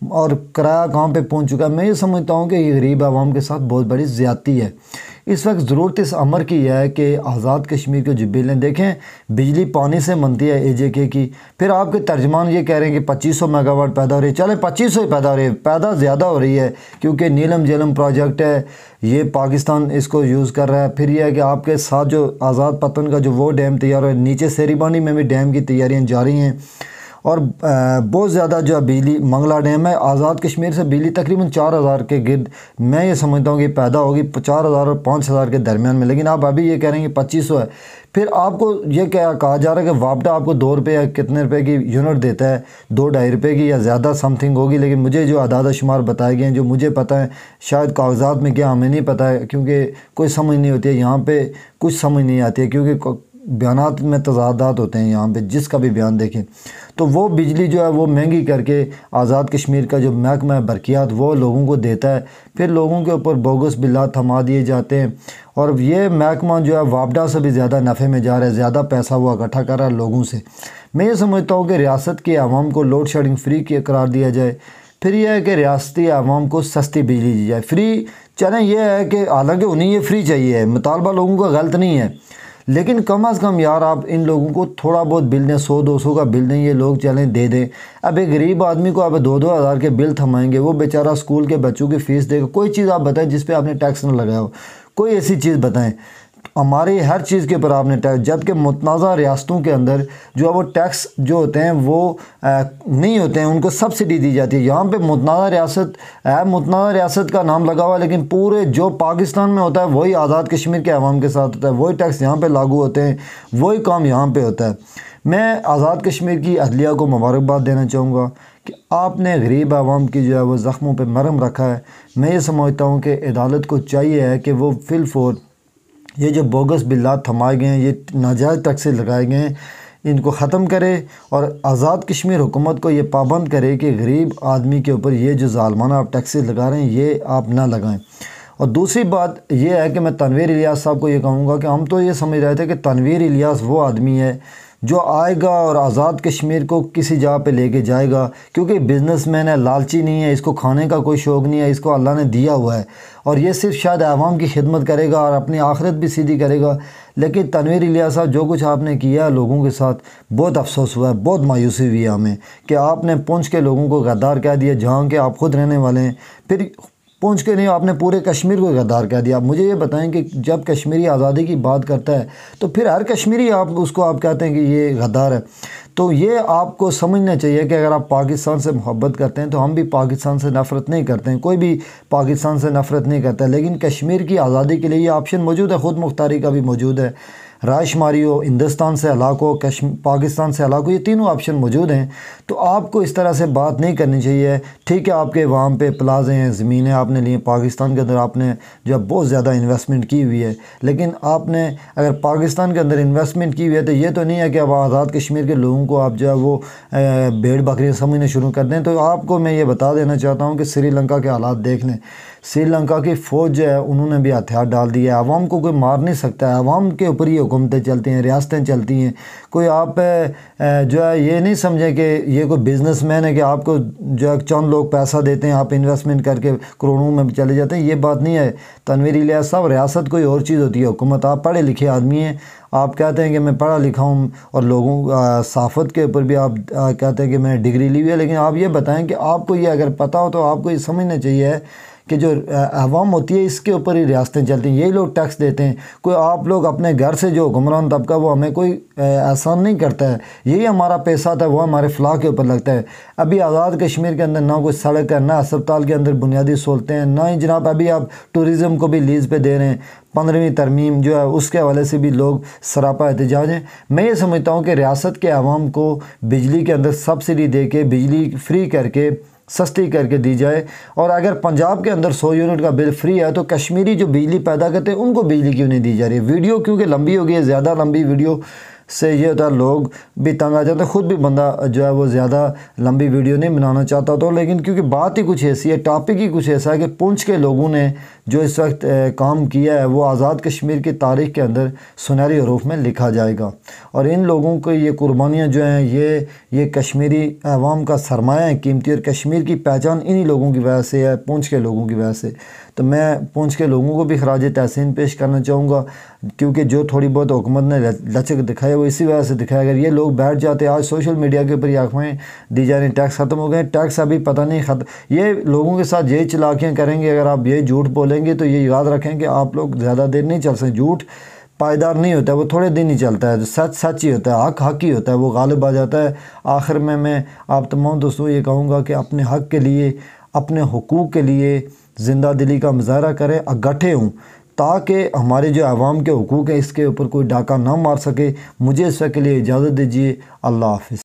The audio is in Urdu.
اور کرایہ کہاں پہ پہنچ چکا ہے۔ میں یہ سمجھتا ہوں کہ یہ غریب عوام کے ساتھ بہت بڑی زیادتی ہے۔ اس وقت ضرورت اس امر کی ہے کہ آزاد کشمیر کے جو بل ہیں، دیکھیں بجلی پانی سے بنتی ہے AJK کی، پھر آپ کے ترجمان یہ کہہ رہے ہیں کہ 2500 میگا واٹ پیدا ہو رہی ہے، چلیں 2500 ہی پیدا ہو رہی ہے، پیدا زیادہ ہو رہی ہے کیونکہ نیلم جیلم پروجیکٹ ہے، یہ پاکستان اس کو یوز کر رہا ہے۔ پھر یہ ہے کہ آپ کے ساتھ جو آزاد پتن کا جو وہ ڈیم تیار ہو ہے، نیچے سیری بانی میں بھی ڈیم کی تیاریاں جاری ہیں، اور بہت زیادہ جو بجلی منگلا ڈیم ہے، آزاد کشمیر سے بجلی تقریباً 4000 کے گرد میں یہ سمجھتا ہوں کہ پیدا ہوگی 4000 اور 5000 کے درمیان میں، لیکن آپ ابھی یہ کہہ رہے ہیں کہ 2500 ہے۔ پھر آپ کو یہ کہا جا رہا ہے کہ وابڈا آپ کو 2 روپے یا کتنے روپے کی یونٹ دیتا ہے، 2-2.5 روپے کی یا زیادہ سم تھنگ ہوگی، لیکن مجھے جو اعداد و شمار بتائے گئے ہیں، جو مجھے پتہ ہے، شاید کاغذات میں کیا ہمیں نہیں پتہ ہے کیونکہ کوئی سمجھ نہیں ہوتی ہے یہاں پہ، کچھ سمجھ نہیں آتی ہے کیونکہ بیانات میں تضادات ہوتے ہیں یہاں پہ، جس کا بھی بیان دیکھیں تو وہ بجلی جو ہے وہ مہنگی کر کے آزاد کشمیر کا جو محکمہ برقیات وہ لوگوں کو دیتا ہے، پھر لوگوں کے اوپر بوگس بلات تھما دیے جاتے ہیں، اور یہ محکمہ جو ہے وابڈا سے بھی زیادہ نفع میں جا رہا ہے، زیادہ پیسہ وہ اکٹھا کر رہا ہے لوگوں سے۔ میں یہ سمجھتا ہوں کہ ریاست کے عوام کو لوڈ شیڈنگ فری کے قرار دیا جائے، پھر یہ ہے کہ ریاستی عوام کو سستی بجلی دی جائے، فری چلیں، یہ ہے کہ حالانکہ انہیں یہ فری چاہیے ہے، مطالبہ لوگوں کا غلط نہیں ہے، لیکن کم از کم یار آپ ان لوگوں کو تھوڑا بہت بل دیں، 100-200 کا بل دیں، یہ لوگ چلیں دے دیں۔ اب ایک غریب آدمی کو آپ 2-2 ہزار کے بل تھمائیں گے، وہ بیچارہ اسکول کے بچوں کی فیس دے گا۔ کوئی چیز آپ بتائیں جس پہ آپ نے ٹیکس نہ لگایا ہو، کوئی ایسی چیز بتائیں۔ ہماری ہر چیز کے اوپر آپ نے ٹیکس، جبکہ متنازع ریاستوں کے اندر جو ہے وہ ٹیکس جو ہوتے ہیں وہ نہیں ہوتے ہیں، ان کو سبسڈی دی جاتی ہے۔ یہاں پہ متنازع ریاست ہے، متنازع ریاست کا نام لگا ہوا ہے، لیکن پورے جو پاکستان میں ہوتا ہے وہی آزاد کشمیر کے عوام کے ساتھ ہوتا ہے، وہی ٹیکس یہاں پہ لاگو ہوتے ہیں، وہی کام یہاں پہ ہوتا ہے۔ میں آزاد کشمیر کی عدلیہ کو مبارکباد دینا چاہوں گا کہ آپ نے غریب عوام کی جو ہے وہ زخموں پہ مرہم رکھا ہے۔ میں یہ سمجھتا ہوں کہ عدالت کو چاہیے ہے کہ وہ فی الفور یہ جو بوگس بلات تھمائے گئے ہیں، یہ ناجائز ٹیکسیں لگائے گئے ہیں، ان کو ختم کرے، اور آزاد کشمیر حکومت کو یہ پابند کرے کہ غریب آدمی کے اوپر یہ جو ظالمانہ آپ ٹیکسیں لگا رہے ہیں یہ آپ نہ لگائیں۔ اور دوسری بات یہ ہے کہ میں تنویر الیاس صاحب کو یہ کہوں گا کہ ہم تو یہ سمجھ رہے تھے کہ تنویر الیاس وہ آدمی ہے جو آئے گا اور آزاد کشمیر کو کسی جگہ پہ لے کے جائے گا، کیونکہ بزنس مین ہے، لالچی نہیں ہے، اس کو کھانے کا کوئی شوق نہیں ہے، اس کو اللہ نے دیا ہوا ہے، اور یہ صرف شاید عوام کی خدمت کرے گا اور اپنی آخرت بھی سیدھی کرے گا۔ لیکن تنویر الیاس صاحب جو کچھ آپ نے کیا ہے لوگوں کے ساتھ، بہت افسوس ہوا ہے، بہت مایوسی ہوئی ہے ہمیں کہ آپ نے پونچھ کے لوگوں کو غدار کہہ دیا جہاں کہ آپ خود رہنے والے ہیں، پھر پونچھ کے نہیں آپ نے پورے کشمیر کو غدار کہہ دیا۔ مجھے یہ بتائیں کہ جب کشمیری آزادی کی بات کرتا ہے تو پھر ہر کشمیری اس کو آپ کہتے ہیں کہ یہ غدار ہے، تو یہ آپ کو سمجھنا چاہیے کہ اگر آپ پاکستان سے محبت کرتے ہیں تو ہم بھی پاکستان سے نفرت نہیں کرتے ہیں، کوئی بھی پاکستان سے نفرت نہیں کرتا ہے، لیکن کشمیر کی آزادی کے لیے یہ آپشن موجود ہے، خود مختاری کا بھی موجود ہے، رائے شماری ہو، ہندوستان سے الگ ہو، پاکستان سے الگ ہو، یہ تینوں آپشن موجود ہیں۔ تو آپ کو اس طرح سے بات نہیں کرنی چاہیے۔ ٹھیک ہے آپ کے وہاں پہ پلازے ہیں، زمینیں آپ نے لی ہیں، پاکستان کے اندر آپ نے جو بہت زیادہ انویسٹمنٹ کی ہوئی ہے، لیکن آپ نے اگر پاکستان کے اندر انویسٹمنٹ کی ہوئی ہے تو یہ تو نہیں ہے کہ اب آزاد کشمیر کے لوگوں کو آپ جو ہے وہ بھیڑ بکریاں سمجھنا شروع کر دیں۔ تو آپ کو میں یہ بتا دینا چاہتا ہوں کہ سری لنکا کے حالات دیکھ لیں، سری لنکا کی فوج جو ہے انہوں نے بھی ہتھیار ڈال دیا ہے، عوام کو کوئی مار نہیں سکتا ہے، عوام کے اوپر ہی حکومتیں چلتی ہیں، ریاستیں چلتی ہیں۔ کوئی آپ جو ہے یہ نہیں سمجھیں کہ یہ کوئی بزنس مین ہے کہ آپ کو جو ہے چند لوگ پیسہ دیتے ہیں، آپ انویسٹمنٹ کر کے کروڑوں میں چلے جاتے ہیں، یہ بات نہیں ہے تنویر الیاس صاحب۔ ریاست کوئی اور چیز ہوتی ہے، حکومت آپ پڑھے لکھے آدمی ہیں، آپ کہتے ہیں کہ میں پڑھا لکھا ہوں، اور لوگوں صحافت کے اوپر بھی آپ کہتے ہیں کہ میں نے ڈگری لی ہوئی ہے، لیکن آپ یہ بتائیں کہ آپ کو یہ اگر پتہ ہو تو آپ کو یہ سمجھنا چاہیے کہ جو عوام ہوتی ہے اس کے اوپر ہی ریاستیں چلتی ہیں، یہی لوگ ٹیکس دیتے ہیں۔ کوئی آپ لوگ اپنے گھر سے جو حکمران طبقہ وہ ہمیں کوئی احسان نہیں کرتا ہے، یہی ہمارا پیسہ تھا وہ ہمارے فلاح کے اوپر لگتا ہے۔ ابھی آزاد کشمیر کے اندر نہ کوئی سڑک ہے، نہ اسپتال کے اندر بنیادی سہولتیں ہیں، نہ ہی جناب ابھی آپ ٹورزم کو بھی لیز پہ دے رہے ہیں، 15ویں ترمیم جو ہے اس کے حوالے سے بھی لوگ سراپا احتجاج ہیں۔ میں یہ سمجھتا ہوں کہ ریاست کے عوام کو بجلی کے اندر سبسڈی دے کے بجلی فری کر کے سستی کر کے دی جائے، اور اگر پنجاب کے اندر 100 یونٹ کا بل فری ہے تو کشمیری جو بجلی پیدا کرتے ہیں ان کو بجلی کیوں نہیں دی جا رہی ہے؟ ویڈیو کیونکہ لمبی ہو گئی ہے، زیادہ لمبی ویڈیو سے یہ ہوتا ہے لوگ بھی تنگ آ جاتے ہیں. خود بھی بندہ جو ہے وہ زیادہ لمبی ویڈیو نہیں بنانا چاہتا تو، لیکن کیونکہ بات ہی کچھ ایسی ہے، ٹاپک ہی کچھ ایسا ہے کہ پونچھ کے لوگوں نے جو اس وقت کام کیا ہے وہ آزاد کشمیر کی تاریخ کے اندر سنہری حروف میں لکھا جائے گا. اور ان لوگوں کو یہ قربانیاں جو ہیں یہ کشمیری عوام کا سرمایہ ہیں قیمتی، اور کشمیر کی پہچان انہی لوگوں کی وجہ سے ہے، پونچھ کے لوگوں کی وجہ سے. تو میں پونچھ کے لوگوں کو بھی خراج تحسین پیش کرنا چاہوں گا، کیونکہ جو تھوڑی بہت حکومت نے لچک دکھائی وہ اسی وجہ سے دکھایا. اگر یہ لوگ بیٹھ جاتے، آج سوشل میڈیا کے اوپر یہ افواہیں دی جا رہی ہیں ٹیکس ختم ہو گئے، ٹیکس ابھی پتہ نہیں یہ لوگوں کے ساتھ یہی چلاکیاں کریں گے. اگر آپ یہ جھوٹ بولیں گے تو یہ یاد رکھیں کہ آپ لوگ زیادہ دیر نہیں چل سکتے. جھوٹ پائیدار نہیں ہوتا ہے، وہ تھوڑے دن ہی چلتا ہے. سچ سچ ہی ہوتا ہے، حق حق ہی ہوتا ہے، وہ غالب آ جاتا ہے. آخر میں آپ تمام دوستوں یہ کہوں گا کہ اپنے حق کے لیے، اپنے حقوق کے لیے زندہ دلی کا مظاہرہ کریں، اکٹھے ہوں، تاکہ ہمارے جو عوام کے حقوق ہیں اس کے اوپر کوئی ڈاکہ نہ مار سکے. مجھے اس وقت کے لیے اجازت دیجیے. اللہ حافظ.